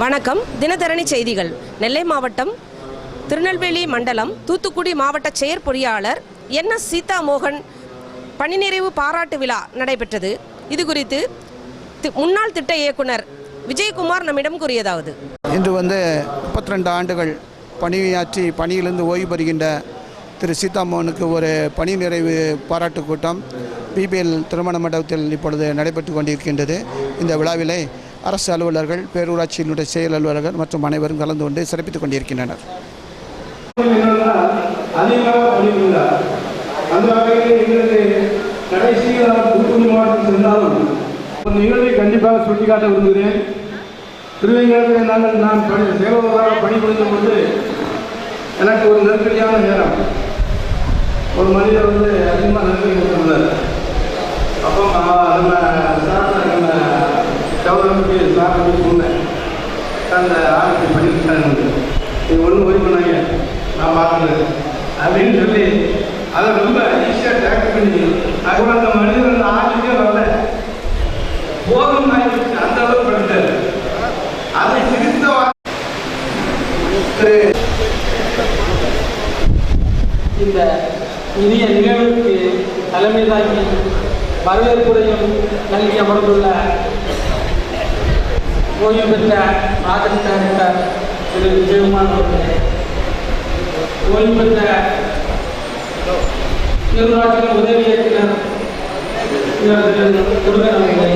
வணக்கம். தினதரணி செய்திகள். நெல்லை மாவட்டம், திருநெல்வேலி மண்டலம், தூத்துக்குடி மாவட்ட செயற்பொறியாளர் NS சீதா மோகன் பணி நிறைவு பாராட்டு விழா நடைபெற்றது. இது குறித்து முன்னாள் திட்ட இயக்குனர் விஜயகுமார் நம்மிடம் கூறியதாவது: இன்று 32 ஆண்டுகள் பணியாற்றி பணியிலிருந்து ஓய்வு பெறுகின்ற திரு சீதாமோகனுக்கு ஒரு பணி நிறைவு பாராட்டு கூட்டம் PBL திருமண மண்டபத்தில் இப்பொழுது நடைபெற்று கொண்டிருக்கின்றது. இந்த விழாவிலே அரசு அலுவலர்கள், பேரூராட்சியினுடைய செயல் அலுவலர்கள் மற்றும் அனைவரும் கலந்து கொண்டு சிறப்பித்துக் கொண்டிருக்கின்றனர். நிகழ்வை கண்டிப்பாக சுட்டிக்காட்ட விரும்புகிறேன். திருவையாற்றில் நான் சேவகராக பணிபுரிந்த போது எனக்கு ஒரு நெருக்கடியான நேரம். ஒரு மனிதர் அதிகமாக நெருக்கடி கொடுத்திருந்தார். அப்போ கவர்மெண்ட்டுக்கு சாப்பிட்டு சொன்னேன், அந்த ஆர்த்தி பண்ணிட்டாங்க, நீங்கள் ஒன்றும் ஓய்வு பண்ணாங்க, நான் பார்க்குறது அப்படின்னு சொல்லி அதை ரொம்ப ஈஸியாக டேக் பண்ணி அது அந்த மனிதர் அந்த ஆர்ட்டிக்கே வரல, போதும் ஆகிடுச்சு, அந்த அளவுக்கு பண்ணிட்டார். அதை சிரித்த இந்த இனிய நிகழ்வுக்கு தலைமை தாங்கி வரவேற்புரையும் நல்கி அமர்ந்துள்ள ஓய்வு பெற்ற ப்ராஜெக்ட் டைரக்டர் திரு விஜயகுமார் அவர்களே, ஓய்வு பெற்ற பேரூராட்சி உதவி இயக்குனர் முருகன் அவர்களே,